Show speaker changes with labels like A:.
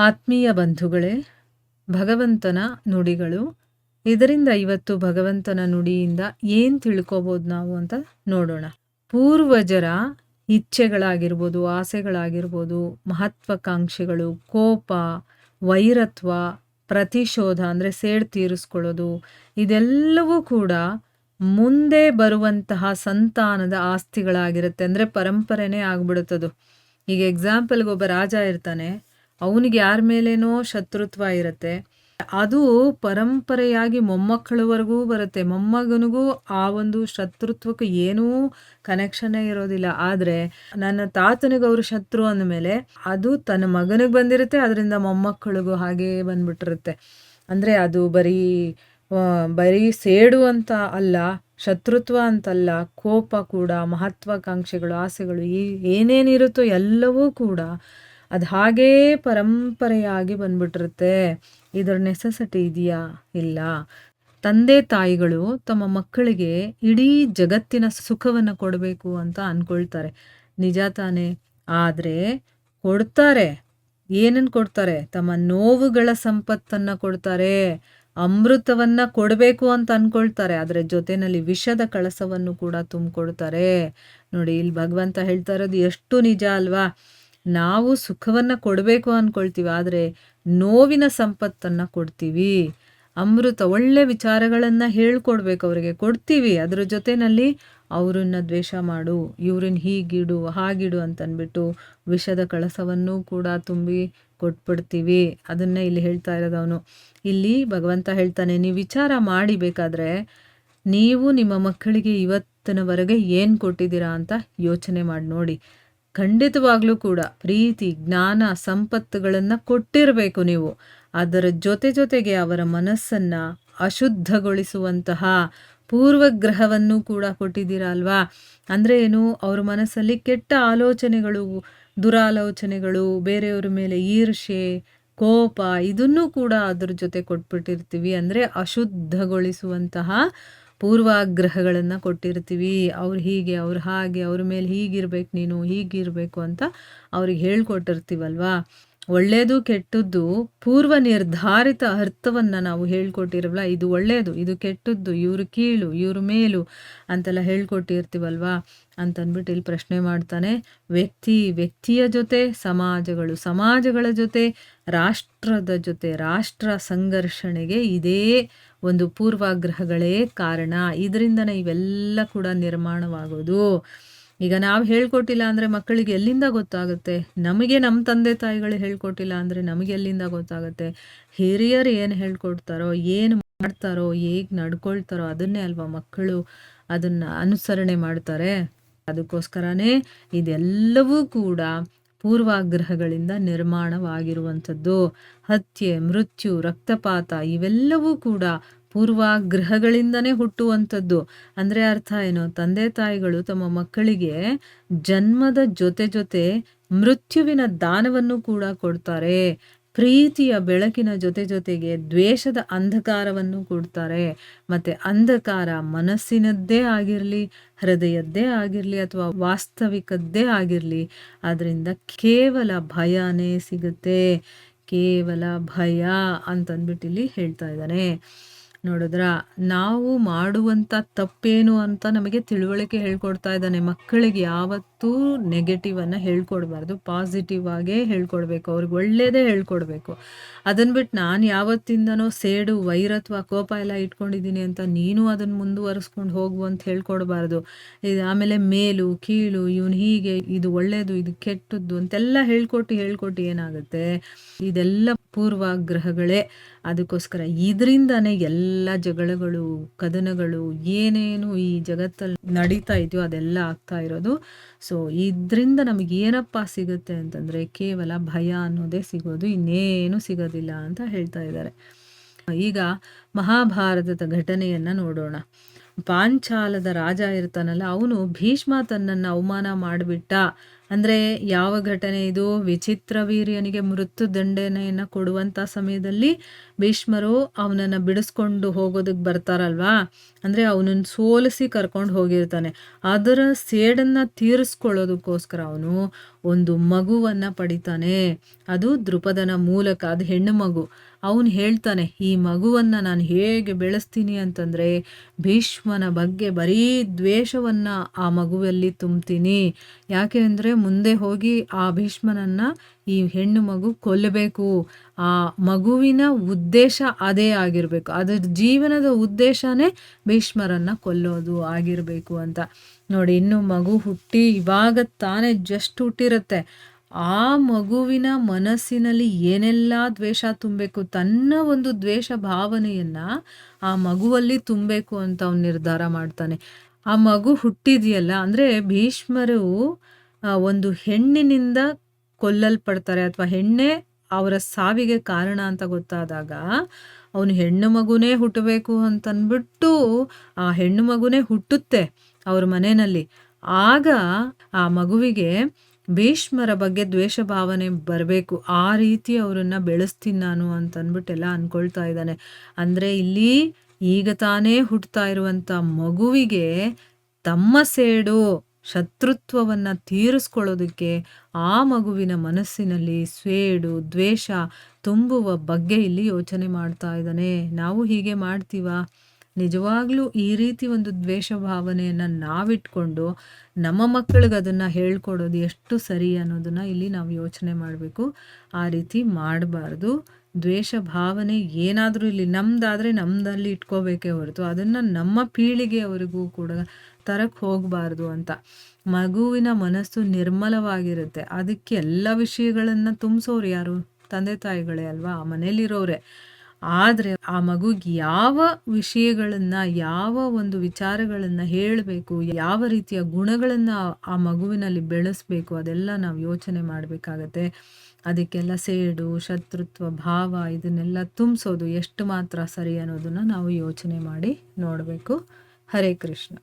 A: ಆತ್ಮೀಯ ಬಂಧುಗಳೇ, ಭಗವಂತನ ನುಡಿಗಳು. ಇದರಿಂದ ಇವತ್ತು ಭಗವಂತನ ನುಡಿಯಿಂದ ಏನು ತಿಳ್ಕೊಬೋದು ನಾವು ಅಂತ ನೋಡೋಣ. ಪೂರ್ವಜರ ಇಚ್ಛೆಗಳಾಗಿರ್ಬೋದು, ಆಸೆಗಳಾಗಿರ್ಬೋದು, ಮಹತ್ವಾಕಾಂಕ್ಷೆಗಳು, ಕೋಪ, ವೈರತ್ವ, ಪ್ರತಿಶೋಧ ಅಂದರೆ ಸೇಡು ತೀರಿಸ್ಕೊಳ್ಳೋದು, ಇದೆಲ್ಲವೂ ಕೂಡ ಮುಂದೆ ಬರುವಂತಹ ಸಂತಾನದ ಆಸ್ತಿಗಳಾಗಿರುತ್ತೆ. ಅಂದರೆ ಪರಂಪರೆನೇ ಆಗ್ಬಿಡುತ್ತದು. ಈಗ ಎಕ್ಸಾಂಪಲ್ಗೆ ಒಬ್ಬ ರಾಜ ಇರ್ತಾನೆ, ಅವನಿಗೆ ಯಾರ ಮೇಲೇನೋ ಶತ್ರುತ್ವ ಇರುತ್ತೆ, ಅದು ಪರಂಪರೆಯಾಗಿ ಮೊಮ್ಮಕ್ಕಳವರೆಗೂ ಬರುತ್ತೆ. ಮೊಮ್ಮಗನಿಗೂ ಆ ಒಂದು ಶತ್ರುತ್ವಕ್ಕೆ ಏನೂ ಕನೆಕ್ಷನ್ನೇ ಇರೋದಿಲ್ಲ. ಆದರೆ ನನ್ನ ತಾತನಿಗೆ ಅವರು ಶತ್ರು ಅಂದಮೇಲೆ ಅದು ತನ್ನ ಮಗನಿಗೆ ಬಂದಿರುತ್ತೆ, ಅದರಿಂದ ಮೊಮ್ಮಕ್ಕಳಿಗೂ ಹಾಗೇ ಬಂದ್ಬಿಟ್ಟಿರುತ್ತೆ. ಅಂದರೆ ಅದು ಬರೀ ಸೇಡು ಅಂತ ಅಲ್ಲ, ಶತ್ರುತ್ವ ಅಂತಲ್ಲ, ಕೋಪ ಕೂಡ, ಮಹತ್ವಾಕಾಂಕ್ಷೆಗಳು, ಆಸೆಗಳು ಏನೇನಿರುತ್ತೋ ಎಲ್ಲವೂ ಕೂಡ ಅದು ಹಾಗೇ ಪರಂಪರೆಯಾಗಿ ಬಂದ್ಬಿಟ್ಟಿರುತ್ತೆ. ಇದರ ನೆಸೆಸಿಟಿ ಇದೆಯಾ? ಇಲ್ಲ. ತಂದೆ ತಾಯಿಗಳು ತಮ್ಮ ಮಕ್ಕಳಿಗೆ ಇಡೀ ಜಗತ್ತಿನ ಸುಖವನ್ನು ಕೊಡಬೇಕು ಅಂತ ಅಂದ್ಕೊಳ್ತಾರೆ, ನಿಜ ತಾನೇ? ಆದರೆ ಕೊಡ್ತಾರೆ. ಏನನ್ನು ಕೊಡ್ತಾರೆ? ತಮ್ಮ ನೋವುಗಳ ಸಂಪತ್ತನ್ನು ಕೊಡ್ತಾರೆ. ಅಮೃತವನ್ನು ಕೊಡಬೇಕು ಅಂತ ಅಂದ್ಕೊಳ್ತಾರೆ, ಅದರ ಜೊತೆಯಲ್ಲಿ ವಿಷದ ಕಳಸವನ್ನು ಕೂಡ ತುಂಬಿಕೊಡ್ತಾರೆ. ನೋಡಿ, ಇಲ್ಲಿ ಭಗವಂತ ಹೇಳ್ತಾ ಇರೋದು ಎಷ್ಟು ನಿಜ ಅಲ್ವಾ? ನಾವು ಸುಖವನ್ನು ಕೊಡಬೇಕು ಅಂದ್ಕೊಳ್ತೀವಿ, ಆದರೆ ನೋವಿನ ಸಂಪತ್ತನ್ನು ಕೊಡ್ತೀವಿ. ಅಮೃತ ಒಳ್ಳೆ ವಿಚಾರಗಳನ್ನು ಹೇಳ್ಕೊಡ್ಬೇಕು, ಅವರಿಗೆ ಕೊಡ್ತೀವಿ. ಅದರ ಜೊತೆಯಲ್ಲಿ ಅವರನ್ನ ದ್ವೇಷ ಮಾಡು, ಇವ್ರನ್ನ ಹೀಗಿಡು ಹಾಗಿಡು ಅಂತಂದ್ಬಿಟ್ಟು ವಿಷದ ಕಳಸವನ್ನು ಕೂಡ ತುಂಬಿ ಕೊಟ್ಬಿಡ್ತೀವಿ. ಅದನ್ನೇ ಇಲ್ಲಿ ಹೇಳ್ತಾ ಇರೋದು ಅವನು. ಇಲ್ಲಿ ಭಗವಂತ ಹೇಳ್ತಾನೆ, ನೀವು ವಿಚಾರ ಮಾಡಿ ಬೇಕಾದರೆ ನೀವು ನಿಮ್ಮ ಮಕ್ಕಳಿಗೆ ಇವತ್ತಿನವರೆಗೆ ಏನು ಕೊಟ್ಟಿದ್ದೀರಾ ಅಂತ ಯೋಚನೆ ಮಾಡಿ ನೋಡಿ. ಖಂಡಿತವಾಗ್ಲೂ ಕೂಡ ಪ್ರೀತಿ, ಜ್ಞಾನ, ಸಂಪತ್ತುಗಳನ್ನು ಕೊಟ್ಟಿರಬೇಕು ನೀವು. ಅದರ ಜೊತೆಗೆ ಅವರ ಮನಸ್ಸನ್ನು ಅಶುದ್ಧಗೊಳಿಸುವಂತಹ ಪೂರ್ವಗ್ರಹವನ್ನು ಕೂಡ ಕೊಟ್ಟಿದ್ದೀರಾ ಅಲ್ವಾ? ಅಂದರೆ ಏನು? ಅವ್ರ ಮನಸ್ಸಲ್ಲಿ ಕೆಟ್ಟ ಆಲೋಚನೆಗಳು, ದುರಾಲೋಚನೆಗಳು, ಬೇರೆಯವ್ರ ಮೇಲೆ ಈರ್ಷೆ, ಕೋಪ, ಇದನ್ನೂ ಕೂಡ ಅದ್ರ ಜೊತೆ ಕೊಟ್ಬಿಟ್ಟಿರ್ತೀವಿ. ಅಂದರೆ ಅಶುದ್ಧಗೊಳಿಸುವಂತಹ ಪೂರ್ವಾಗ್ರಹಗಳನ್ನು ಕೊಟ್ಟಿರ್ತೀವಿ. ಅವ್ರು ಹೀಗೆ, ಅವ್ರು ಹಾಗೆ, ಅವ್ರ ಮೇಲೆ ಹೀಗಿರ್ಬೇಕು, ನೀನು ಹೀಗಿರಬೇಕು ಅಂತ ಅವ್ರಿಗೆ ಹೇಳ್ಕೊಟ್ಟಿರ್ತೀವಲ್ವಾ? ಒಳ್ಳೆಯದು ಕೆಟ್ಟದ್ದು ಪೂರ್ವ ನಿರ್ಧಾರಿತ ಅರ್ಥವನ್ನು ನಾವು ಹೇಳ್ಕೊಟ್ಟಿರಲ್ಲ. ಇದು ಒಳ್ಳೆಯದು, ಇದು ಕೆಟ್ಟದ್ದು, ಇವರು ಕೀಳು, ಇವರು ಮೇಲು ಅಂತೆಲ್ಲ ಹೇಳ್ಕೊಟ್ಟಿರ್ತೀವಲ್ವಾ ಅಂತಂದ್ಬಿಟ್ಟು ಇಲ್ಲಿ ಪ್ರಶ್ನೆ ಮಾಡ್ತಾನೆ. ವ್ಯಕ್ತಿಯ ಜೊತೆ ಸಮಾಜಗಳು, ಸಮಾಜಗಳ ಜೊತೆ ರಾಷ್ಟ್ರದ ಜೊತೆ, ರಾಷ್ಟ್ರ ಸಂಘರ್ಷಣೆಗೆ ಇದೇ ಒಂದು ಪೂರ್ವಾಗ್ರಹಗಳೇ ಕಾರಣ. ಇದರಿಂದನೇ ಇವೆಲ್ಲ ಕೂಡ ನಿರ್ಮಾಣವಾಗೋದು. ಈಗ ನಾವು ಹೇಳ್ಕೊಟ್ಟಿಲ್ಲ ಅಂದರೆ ಮಕ್ಕಳಿಗೆ ಎಲ್ಲಿಂದ ಗೊತ್ತಾಗುತ್ತೆ? ನಮಗೆ ನಮ್ಮ ತಂದೆ ತಾಯಿಗಳು ಹೇಳ್ಕೊಟ್ಟಿಲ್ಲ ಅಂದರೆ ನಮಗೆ ಎಲ್ಲಿಂದ ಗೊತ್ತಾಗುತ್ತೆ? ಹಿರಿಯರು ಏನು ಹೇಳ್ಕೊಡ್ತಾರೋ, ಏನು ಮಾಡ್ತಾರೋ, ಹೇಗೆ ನಡ್ಕೊಳ್ತಾರೋ ಅದನ್ನೇ ಅಲ್ವಾ ಮಕ್ಕಳು ಅದನ್ನು ಅನುಸರಣೆ ಮಾಡ್ತಾರೆ. ಅದಕ್ಕೋಸ್ಕರನೇ ಇದೆಲ್ಲವೂ ಕೂಡ ಪೂರ್ವಾಗ್ರಹಗಳಿಂದ ನಿರ್ಮಾಣವಾಗಿರುವಂಥದ್ದು. ಹತ್ಯೆ, ಮೃತ್ಯು, ರಕ್ತಪಾತ ಇವೆಲ್ಲವೂ ಕೂಡ ಪೂರ್ವಾಗ್ರಹಗಳಿಂದನೇ ಹುಟ್ಟುವಂಥದ್ದು. ಅಂದರೆ ಅರ್ಥ ಏನು? ತಂದೆ ತಾಯಿಗಳು ತಮ್ಮ ಮಕ್ಕಳಿಗೆ ಜನ್ಮದ ಜೊತೆ ಮೃತ್ಯುವಿನ ದಾನವನ್ನು ಕೂಡ ಕೊಡ್ತಾರೆ. ಪ್ರೀತಿಯ ಬೆಳಕಿನ ಜೊತೆಗೆ ದ್ವೇಷದ ಅಂಧಕಾರವನ್ನು ಕೊಡ್ತಾರೆ. ಮತ್ತು ಅಂಧಕಾರ ಮನಸ್ಸಿನದ್ದೇ ಆಗಿರಲಿ, ಹೃದಯದ್ದೇ ಆಗಿರಲಿ, ಅಥವಾ ವಾಸ್ತವಿಕದ್ದೇ ಆಗಿರಲಿ, ಅದರಿಂದ ಕೇವಲ ಭಯನೇ ಸಿಗುತ್ತೆ. ಕೇವಲ ಭಯ ಅಂತಂದ್ಬಿಟ್ಟು ಇಲ್ಲಿ ಹೇಳ್ತಾ ಇದ್ದಾನೆ. ನೋಡಿದ್ರ, ನಾವು ಮಾಡುವಂಥ ತಪ್ಪೇನು ಅಂತ ನಮಗೆ ತಿಳುವಳಿಕೆ ಹೇಳ್ಕೊಡ್ತಾ ಇದ್ದಾನೆ. ಮಕ್ಕಳಿಗೆ ಯಾವತ್ತೂ ನೆಗೆಟಿವನ್ನು ಹೇಳ್ಕೊಡ್ಬಾರ್ದು, ಪಾಸಿಟಿವ್ ಆಗೇ ಹೇಳ್ಕೊಡ್ಬೇಕು, ಅವ್ರಿಗೆ ಒಳ್ಳೆಯದೇ ಹೇಳ್ಕೊಡ್ಬೇಕು. ಅದನ್ನು ಬಿಟ್ಟು ನಾನು ಯಾವತ್ತಿಂದನೋ ಸೇಡು, ವೈರತ್ವ, ಕೋಪ ಎಲ್ಲ ಇಟ್ಕೊಂಡಿದ್ದೀನಿ ಅಂತ ನೀನು ಅದನ್ನು ಮುಂದುವರಿಸ್ಕೊಂಡು ಹೋಗು ಅಂತ ಹೇಳ್ಕೊಡ್ಬಾರ್ದು. ಇದು ಆಮೇಲೆ ಮೇಲು ಕೀಳು, ಇವನು ಹೀಗೆ, ಇದು ಒಳ್ಳೆಯದು, ಇದು ಕೆಟ್ಟದ್ದು ಅಂತೆಲ್ಲ ಹೇಳ್ಕೊಟ್ಟು ಏನಾಗುತ್ತೆ? ಇದೆಲ್ಲ ಪೂರ್ವಾಗ್ರಹಗಳೇ. ಅದಕ್ಕೋಸ್ಕರ ಇದರಿಂದನೇ ಎಲ್ಲ ಜಗಳಗಳು, ಕದನಗಳು, ಏನೇನು ಈ ಜಗತ್ತಲ್ಲಿ ನಡೀತಾ ಇದೆಯೋ ಅದೆಲ್ಲ ಆಗ್ತಾ ಇರೋದು. ಸೊ ಇದರಿಂದ ನಮಗೆ ಏನಪ್ಪ ಸಿಗುತ್ತೆ ಅಂತಂದರೆ ಕೇವಲ ಭಯ ಅನ್ನೋದೇ ಸಿಗೋದು, ಇನ್ನೇನು ಸಿಗೋದಿಲ್ಲ ಅಂತ ಹೇಳ್ತಾ ಇದ್ದಾರೆ. ಈಗ ಮಹಾಭಾರತದ ಘಟನೆಯನ್ನು ನೋಡೋಣ. ಪಾಂಚಾಲದ ರಾಜ ಇರ್ತಾನಲ್ಲ, ಅವನು ಭೀಷ್ಮ ತನ್ನನ್ನು ಅವಮಾನ ಮಾಡಿಬಿಟ್ಟ ಅಂದರೆ ಯಾವ ಘಟನೆ ಇದು? ವಿಚಿತ್ರ ವೀರ್ಯನಿಗೆ ಮೃತ್ಯು ದಂಡನೆಯನ್ನು ಕೊಡುವಂಥ ಸಮಯದಲ್ಲಿ ಭೀಷ್ಮರು ಅವನನ್ನು ಬಿಡಿಸ್ಕೊಂಡು ಹೋಗೋದಕ್ಕೆ ಬರ್ತಾರಲ್ವಾ, ಅಂದರೆ ಅವನನ್ನು ಸೋಲಿಸಿ ಕರ್ಕೊಂಡು ಹೋಗಿರ್ತಾನೆ. ಅದರ ಸೇಡನ್ನು ತೀರಿಸ್ಕೊಳ್ಳೋದಕ್ಕೋಸ್ಕರ ಅವನು ಒಂದು ಮಗುವನ್ನು ಪಡಿತಾನೆ. ಅದು ದೃಪದನ ಮೂಲಕ, ಅದು ಹೆಣ್ಣು ಮಗು. ಅವನು ಹೇಳ್ತಾನೆ, ಈ ಮಗುವನ್ನು ನಾನು ಹೇಗೆ ಬೆಳೆಸ್ತೀನಿ ಅಂತಂದರೆ ಭೀಷ್ಮನ ಬಗ್ಗೆ ಬರೀ ದ್ವೇಷವನ್ನು ಆ ಮಗುವಲ್ಲಿ ತುಂಬ್ತೀನಿ. ಯಾಕೆ ಅಂದರೆ ಮುಂದೆ ಹೋಗಿ ಆ ಭೀಷ್ಮನನ್ನು ಈ ಹೆಣ್ಣು ಮಗು ಕೊಲ್ಲಬೇಕು. ಆ ಮಗುವಿನ ಉದ್ದೇಶ ಅದೇ ಆಗಿರಬೇಕು. ಅದರ ಜೀವನದ ಉದ್ದೇಶನೇ ಭೀಷ್ಮರನ್ನು ಕೊಲ್ಲೋದು ಆಗಿರಬೇಕು ಅಂತ. ನೋಡಿ, ಇನ್ನು ಮಗು ಹುಟ್ಟಿ ಇವಾಗ ತಾನೇ ಜಸ್ಟ್ ಹುಟ್ಟಿರುತ್ತೆ. ಆ ಮಗುವಿನ ಮನಸ್ಸಿನಲ್ಲಿ ಏನೆಲ್ಲ ದ್ವೇಷ ತುಂಬಬೇಕು, ತನ್ನ ಒಂದು ದ್ವೇಷ ಭಾವನೆಯನ್ನು ಆ ಮಗುವಲ್ಲಿ ತುಂಬಬೇಕು ಅಂತ ಅವನು ನಿರ್ಧಾರ ಮಾಡ್ತಾನೆ. ಆ ಮಗು ಹುಟ್ಟಿದೆಯಲ್ಲ, ಅಂದರೆ ಭೀಷ್ಮರು ಒಂದು ಹೆಣ್ಣಿನಿಂದ ಕೊಲ್ಲಲ್ಪಡ್ತಾರೆ ಅಥವಾ ಹೆಣ್ಣೆ ಅವರ ಸಾವಿಗೆ ಕಾರಣ ಅಂತ ಗೊತ್ತಾದಾಗ ಅವನು ಹೆಣ್ಣು ಮಗುನೇ ಹುಟ್ಟಬೇಕು ಅಂತಂದ್ಬಿಟ್ಟು ಆ ಹೆಣ್ಣು ಮಗುನೇ ಹುಟ್ಟುತ್ತೆ ಅವ್ರ ಮನೆಯಲ್ಲಿ. ಆಗ ಆ ಮಗುವಿಗೆ ಭೀಷ್ಮರ ಬಗ್ಗೆ ದ್ವೇಷ ಭಾವನೆ ಬರಬೇಕು. ಆ ರೀತಿ ಅವರನ್ನು ಬೆಳೆಸ್ತೀನಿ ನಾನು ಅಂತಂದ್ಬಿಟ್ಟೆಲ್ಲ ಅಂದ್ಕೊಳ್ತಾ ಇದ್ದಾನೆ. ಅಂದರೆ ಇಲ್ಲಿ ಈಗ ತಾನೇ ಹುಟ್ಟುತ್ತಾ ಇರುವಂಥ ಮಗುವಿಗೆ ತಮ್ಮ ಸೇಡು ಶತ್ರುತ್ವವನ್ನು ತೀರಿಸ್ಕೊಳ್ಳೋದಕ್ಕೆ ಆ ಮಗುವಿನ ಮನಸ್ಸಿನಲ್ಲಿ ಸೇಡು ದ್ವೇಷ ತುಂಬುವ ಬಗ್ಗೆ ಇಲ್ಲಿ ಯೋಚನೆ ಮಾಡ್ತಾ ಇದ್ದಾನೆ. ನಾವು ಹೀಗೆ ಮಾಡ್ತೀವಾ? ನಿಜವಾಗ್ಲೂ ಈ ರೀತಿ ಒಂದು ದ್ವೇಷ ಭಾವನೆಯನ್ನು ನಾವಿಟ್ಕೊಂಡು ನಮ್ಮ ಮಕ್ಕಳಿಗೆ ಅದನ್ನು ಹೇಳ್ಕೊಡೋದು ಎಷ್ಟು ಸರಿ ಅನ್ನೋದನ್ನು ಇಲ್ಲಿ ನಾವು ಯೋಚನೆ ಮಾಡಬೇಕು. ಆ ರೀತಿ ಮಾಡಬಾರ್ದು. ದ್ವೇಷ ಭಾವನೆ ಏನಾದರೂ ಇಲ್ಲಿ ನಮ್ಮದಾದರೆ ನಮ್ಮದಲ್ಲಿ ಇಟ್ಕೋಬೇಕೇ ಹೊರತು ಅದನ್ನು ನಮ್ಮ ಪೀಳಿಗೆಯವರೆಗೂ ಕೂಡ ತರಕ್ಕೆ ಹೋಗಬಾರ್ದು ಅಂತ. ಮಗುವಿನ ಮನಸ್ಸು ನಿರ್ಮಲವಾಗಿರುತ್ತೆ. ಅದಕ್ಕೆ ಎಲ್ಲ ವಿಷಯಗಳನ್ನು ತುಂಬಿಸೋರು ಯಾರು? ತಂದೆ ತಾಯಿಗಳೇ ಅಲ್ವಾ, ಆ ಮನೇಲಿರೋರೆ. ಆದರೆ ಆ ಮಗುಗೆ ಯಾವ ವಿಷಯಗಳನ್ನು, ಯಾವ ಒಂದು ವಿಚಾರಗಳನ್ನು ಹೇಳಬೇಕು, ಯಾವ ರೀತಿಯ ಗುಣಗಳನ್ನು ಆ ಮಗುವಿನಲ್ಲಿ ಬೆಳೆಸಬೇಕು, ಅದೆಲ್ಲ ನಾವು ಯೋಚನೆ ಮಾಡಬೇಕಾಗತ್ತೆ. ಅದಕ್ಕೆಲ್ಲ ಸೇಡು ಶತ್ರುತ್ವ ಭಾವ ಇದನ್ನೆಲ್ಲ ತುಂಬಿಸೋದು ಎಷ್ಟು ಮಾತ್ರ ಸರಿ ಅನ್ನೋದನ್ನು ನಾವು ಯೋಚನೆ ಮಾಡಿ ನೋಡಬೇಕು. ಹರೇ ಕೃಷ್ಣ.